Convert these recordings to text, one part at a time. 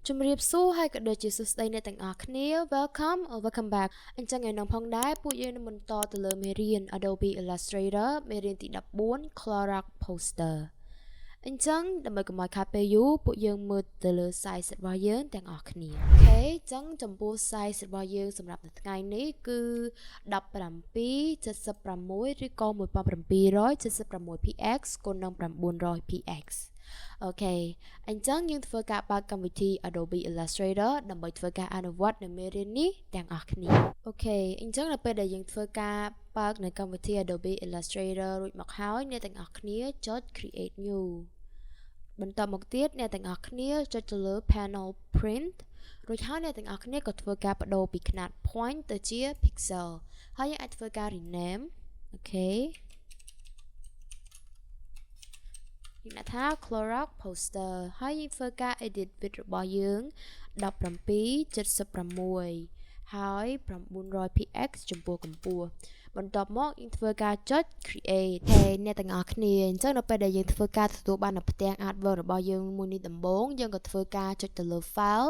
ជំរាបសួរហើយក៏ដូចជាសួស្តីអ្នកទាំងអស់គ្នា Welcome or welcome back អញ្ចឹងឯនងផងដែរពួកយើងនឹងបន្តទៅលើមេរៀន Adobe Illustrator មេរៀនទី14 Clorox Poster អញ្ចឹងដើម្បីកុំឲ្យខាតពេលយូរពួកយើងមើលទៅលើ size របស់យើងទាំងអស់គ្នាអូខេអញ្ចឹងចំពោះ size របស់យើងសម្រាប់នៅថ្ងៃនេះគឺ1776ឬក៏1776 px គុណនឹង900 pxអូខេអញ្ចឹងយើងធ្វើការបើកកម្មវិធី Adobe Illustrator ដើម្បីធ្វើការអនុវត្តនៅមេរៀននេះទាំងអស់គ្នាអូខេអញ្ចឹងនៅពេលដែលយើងធ្វើការបើកនៅកម្មវិធី Adobe Illustrator រួចមកហើយអ្នកទាំងអស់គ្នាចុច Create New បន្តមកទៀតអ្នកទាំងអស់គ្នាចុចទៅលើ Panel Print រួចហើយអ្នកទាំងអស់គ្នាក៏ធ្វើការបដូរពីខ្នាត point ទៅជា pixel ហើយយើងអាចធ្វើការ rename អូខេយើងដាក់ថា Clorox Poster ហើយយើងធ្វើការ edit width របស់យើង1776ហើយ900 px ចំពោះកម្ពស់បន្ទាប់មកយើងធ្វើការចុច create ហើយអ្នកទាំងអស់គ្នាអញ្ចឹងនៅពេលដែលយើងធ្វើការទទួលបាននៅផ្ទាំង artwork របស់យើងមួយនេះដំបូងយើងក៏ធ្វើការចុចទៅលើ file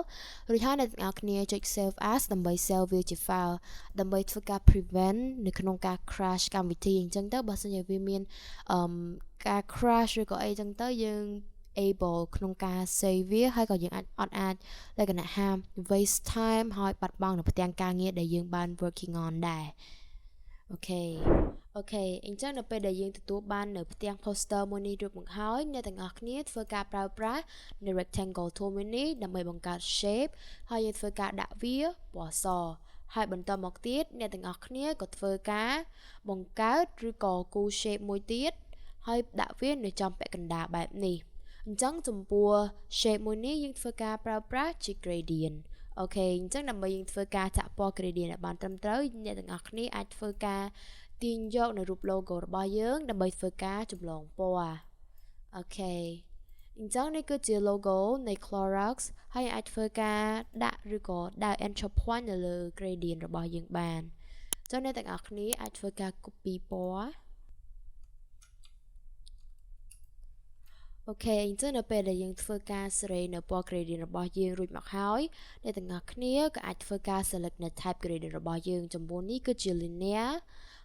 រួចហើយអ្នកទាំងអស់គ្នាចុច save as ដើម្បី save វាជា file ដើម្បីធ្វើការ prevent នៅក្នុងការ crash កម្មវិធីអញ្ចឹងទៅបើសិនជាវាមានការ crash ឬក៏អីចឹងទៅយើង able ក្នុងការ save វាហើយក៏យើងអាចលក្ខណៈថា waste time ហើយបាត់បង់នៅផ្ទាំងការងារដែលយើងបាន working on ដែរអូខេអញ្ចឹងនៅពេលដែលយើងទទួលបាននៅផ្ទាំង poster មួយនេះរួចមកហើយអ្នកទាំងអស់គ្នាធ្វើការប្រើប្រាស់នៅ rectangle tool មួយនេះដើម្បីបង្កើត shape ហើយយើងធ្វើការដាក់វាពណ៌សហើយបន្តមកទៀតអ្នកទាំងអស់គ្នាក៏ធ្វើការបង្កើតឬក៏គូ shape មួយទៀតហើយដាក់វានៅចំពាក់កណ្ដាលបែបនេះអញ្ចឹងចំពោះ shape មួយនេះយើងធ្វើការប្រើប្រាស់ជា gradient អូខេអញ្ចឹងដើម្បីយើងធ្វើការចាក់ពណ៌ gradient ឲ្យបានត្រឹមត្រូវអ្នកទាំងអស់គ្នាអាចធ្វើការទាញយកនៅរូប logo របស់យើងដើម្បីធ្វើការចម្លងពណ៌អូខេអញ្ចឹងនេះគឺជា logo នៃ Clorox ហើយអាចធ្វើការដាក់ឬក៏ដាក់ enter point នៅលើ gradient របស់យើងបានអញ្ចឹងអ្នកទាំងអស់គ្នាអាចធ្វើការ copy ពណ៌អូខេអញ្ចឹងនៅពេលដែលយើងធ្វើការសេរីនៅពណ៌ gradient របស់យើងរួចមកហើយអ្នកទាំងអស់គ្នាក៏អាចធ្វើការ select នៅ type gradient របស់យើងចំពោះនេះគឺជា linear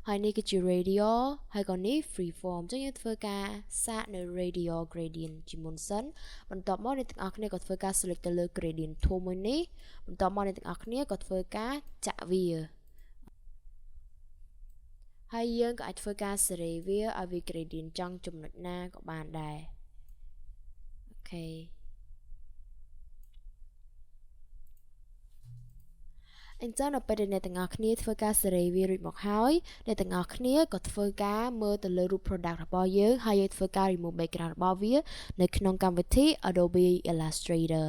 ហើយនេះគឺជា radial ហើយក៏នេះ free form អញ្ចឹងយើងធ្វើការសាកនៅ radial gradient ជាមុនសិនបន្ទាប់មកអ្នកទាំងអស់គ្នាក៏ធ្វើការ select ទៅលើ gradient tool មួយនេះបន្ទាប់មកអ្នកទាំងអស់គ្នាក៏ធ្វើការចាក់វាហើយយើងក៏អាចធ្វើការសេរីវាឲ្យវា gradient ចង់ចំណុចណាក៏បានដែរអូខេអញ្ចឹងនៅពេលដែលអ្នកទាំងអស់គ្នាធ្វើការសេរីវារួចមកហើយអ្នកទាំងអស់គ្នាក៏ធ្វើការមើលទៅលើរូប product របស់យើងហើយយើងធ្វើការ remove background របស់វានៅក្នុងកម្មវិធី Adobe Illustrator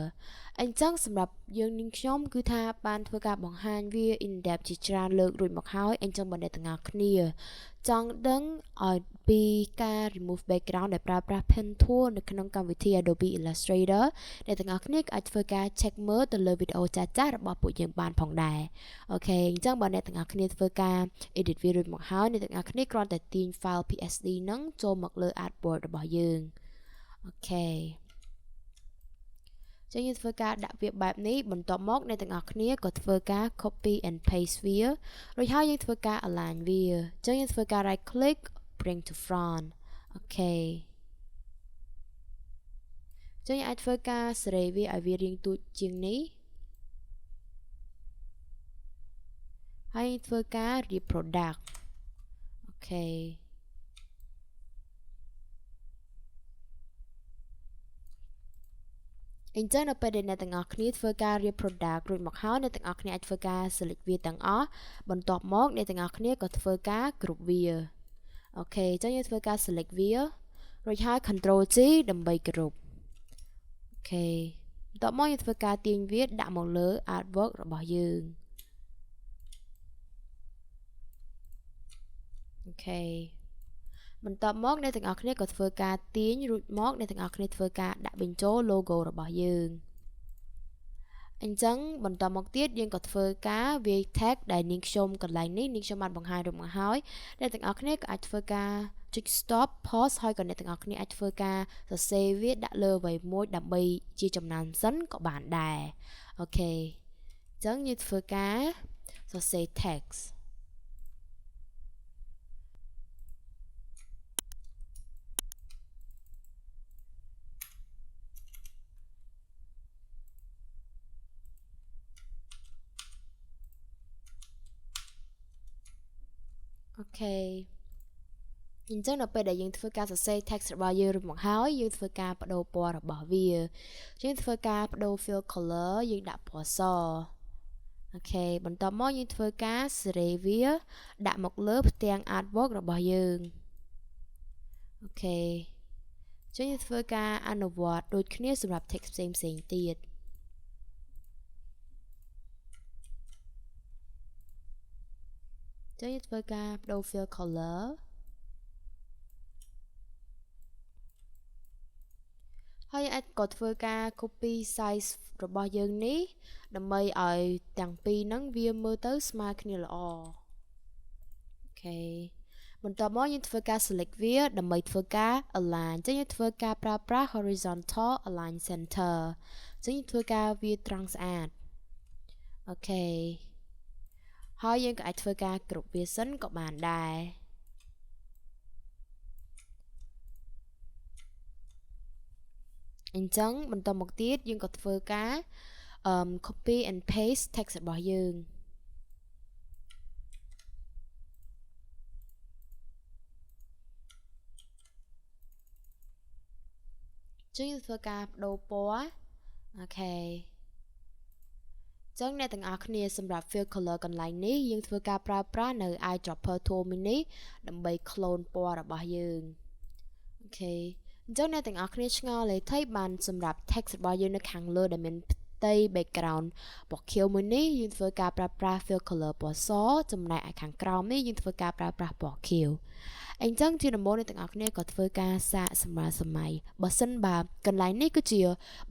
អញ្ចឹងសម្រាប់យើងនាងខ្ញុំគឺថាបានធ្វើការបង្ហាញវា in depth ជាច្រើនលើករួចមកហើយអញ្ចឹងបើអ្នកទាំងអស់គ្នាចង់ដឹងឲ្យពីការ remove background ដែលប្រើប្រាស់ pen tool នៅក្នុងកម្មវិធី Adobe Illustrator អ្នកទាំងអស់គ្នាក៏អាចធ្វើការ check មើលទៅលើវីដេអូចាស់ៗរបស់ពួកយើងបានផងដែរអូខេអញ្ចឹងបើអ្នកទាំងអស់គ្នាធ្វើការ edit វារួចមកហើយអ្នកទាំងអស់គ្នាគ្រាន់តែទាញ file PSD ហ្នឹងចូលមកលើ artboard របស់យើងអូខេចឹងយើងធ្វើការដាក់វាបែបនេះបន្ទាប់មកអ្នកទាំងអស់គ្នាក៏ធ្វើការ copy and paste វារួចហើយយើងធ្វើការ align វាចឹងយើងធ្វើការ right click bring to front អូខេចឹងយើងអាចធ្វើការសេរីវាឲ្យវារាងទូចជាងនេះហើយធ្វើការរៀប product អូខេអញ្ចឹងនៅពេលដែលអ្នកទាំងអស់គ្នាធ្វើការរៀប product រួចមកហើយអ្នកទាំងអស់គ្នាអាចធ្វើការ select វាទាំងអស់បន្ទាប់មកអ្នកទាំងអស់គ្នាក៏ធ្វើការគ្រប់វាអូខេអញ្ចឹងយើងធ្វើការ select វារួចហើយ Control G ដើម្បីគ្រប់អូខេបន្ទាប់មកយើងធ្វើការទាញវាដាក់មកលើ artwork របស់យើងអូខេបន្ទាប់មកអ្នកទាំងអស់គ្នាក៏ធ្វើការទាញរួចមកអ្នកទាំងអស់គ្នាធ្វើការដាក់បញ្ចូល logo របស់យើង អញ្ចឹងបន្តមកទៀតយើងក៏ធ្វើការវាយ tag ដែលនាងខ្ញុំកន្លែងនេះនាងខ្ញុំបានបង្ហាញរួចមកហើយអ្នកទាំងអស់គ្នាក៏អាចធ្វើការចុច stop pause ហើយក៏អ្នកទាំងអស់គ្នាអាចធ្វើការសរសេរវាដាក់លើអ្វីមួយដើម្បីជាចំណានសិនក៏បានដែរអូខេអញ្ចឹងយើងធ្វើការសរសេរ textអូខេអញ្ចឹងនៅពេលដែលយើងធ្វើការសរសេរ text របស់យើងរួចមកហើយយើងធ្វើការបដូរពណ៌របស់វាយើងធ្វើការបដូរ fill color យើងដាក់ពណ៌សអូខេបន្តមកយើងធ្វើការសេរីវាដាក់មកលើផ្ទាំង artwork របស់យើងអូខេយើងធ្វើការអនុវត្តដូចគ្នាសម្រាប់ text ផ្សេងទៀតយើងធ្វើការបដូរ fill color ហើយអាចក៏ធ្វើការ copy size របស់យើងនេះដើម្បីឲ្យទាំងពីរហ្នឹងវាមើលទៅស្មើគ្នាល្អអូខេបន្តមកយើងធ្វើការ select វាដើម្បីធ្វើការ align ចឹងយើងធ្វើការប្រើប្រាស់ horizontal align center ចឹងយើងធ្វើការវាត្រង់ស្អាតអូខេហើយយើងក៏អាចធ្វើការគ្រប់វាសិនក៏បានដែរអញ្ចឹងបន្តមកទៀតយើងក៏ធ្វើការcopy and paste text របស់យើងចឹងយើងធ្វើការបដូរពណ៌អូខេចឹងអ្នកទាំងអស់គ្នាសម្រាប់ fill color កន្លែងនេះយើងធ្វើការប្រើប្រាស់នៅ eyedropper tool មួយនេះដើម្បី clone ពណ៌របស់យើងអូខេអញ្ចឹងអ្នកទាំងអស់គ្នាឆ្ងល់លេថៃបានសម្រាប់ text របស់យើងនៅខាងលើដែលមានផ្ទៃ background ពណ៌ខៀវមួយនេះយើងធ្វើការប្រើប្រាស់ fill color ពណ៌សចំណែកឯខាងក្រោមនេះយើងធ្វើការប្រើប្រាស់ពណ៌ខៀវអញ្ចឹងជាដំបូងអ្នកទាំងអស់គ្នាក៏ធ្វើការសាកសម្រាលសម័យបើសិនបើកន្លែងនេះគឺជា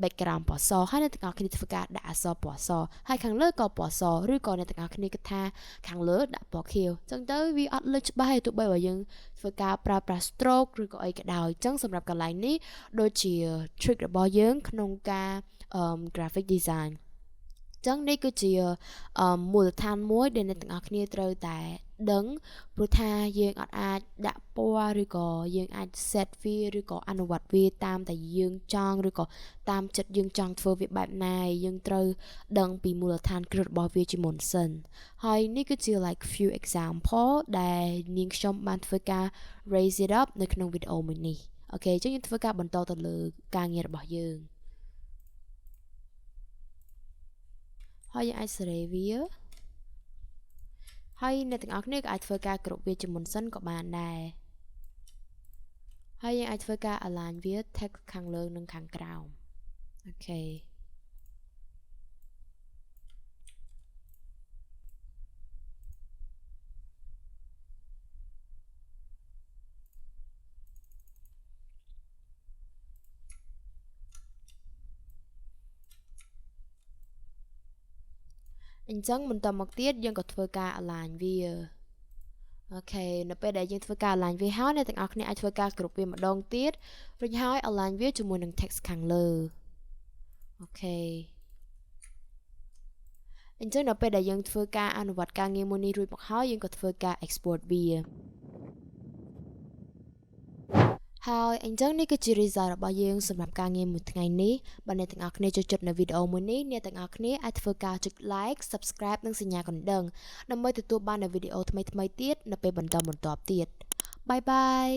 background ពណ៌សហើយអ្នកទាំងអស់គ្នាធ្វើការដាក់អក្សរពណ៌សហើយខាងលើក៏ពណ៌សឬក៏អ្នកទាំងអស់គ្នាគិតថាខាងលើដាក់ពណ៌ខៀវអញ្ចឹងទៅវាអត់លើច្បាស់ទេទោះបីបើយើងធ្វើការប្រើប្រាស់ stroke ឬក៏អីក៏ដោយអញ្ចឹងសម្រាប់កន្លែងនេះដូចជា trick របស់យើងក្នុងការgraphic design ចឹងនេះគឺជាមូលដ្ឋានមួយដែលអ្នកទាំងអស់គ្នាត្រូវតែដឹងព្រោះថាយើងអត់អាចដាក់ពណ៌ឬក៏យើងអាច set វាឬក៏អនុវត្តវាតាមតែយើងចង់ឬក៏តាមចិត្តយើងចង់ធ្វើវាបែបណាយើងត្រូវដឹងពីមូលដ្ឋានគ្រឹះរបស់វាជាមុនសិនហើយនេះគឺជា like few example ដែលនាងខ្ញុំបានធ្វើការ raise it up នៅក្នុងវីដេអូមួយនេះអូខេចឹងយើងធ្វើការបន្តទៅលើការងាររបស់យើងហើយយើងអាចសេរីវាហើយអ្នកទាំងអស់គ្នាក៏អាចធ្វើការគ្រប់វាជាមុនសិនក៏បានដែរហើយយើងអាចធ្វើការ align វា text ខាងលើនិងខាងក្រោមអូខេអញ្ចឹងបន្តមកទៀតយើងក៏ធ្វើការ align វាអូខេនៅពេលដែលយើងធ្វើការ align វាហើយអ្នកទាំងអស់គ្នាអាចធ្វើការគ្រប់វាម្ដងទៀតរួចហើយ align វាជាមួយនឹង text ខាងលើអូខេអញ្ចឹងនៅពេលដែលយើងធ្វើការអនុវត្តការងារមួយនេះរួចមកហើយយើងក៏ធ្វើការ export វាហើយអញ្ចឹងនេះគឺជា result របស់យើងសម្រាប់ការងារមួយថ្ងៃនេះបើអ្នកទាំងអស់គ្នាចូលចិត្តនៅវីដេអូមួយនេះអ្នកទាំងអស់គ្នាអាចធ្វើការចុច like subscribe និងសញ្ញាកណ្ដឹងដើម្បីទទួលបាននូវវីដេអូថ្មីៗទៀតនៅពេលបន្តទៀតបាយបាយ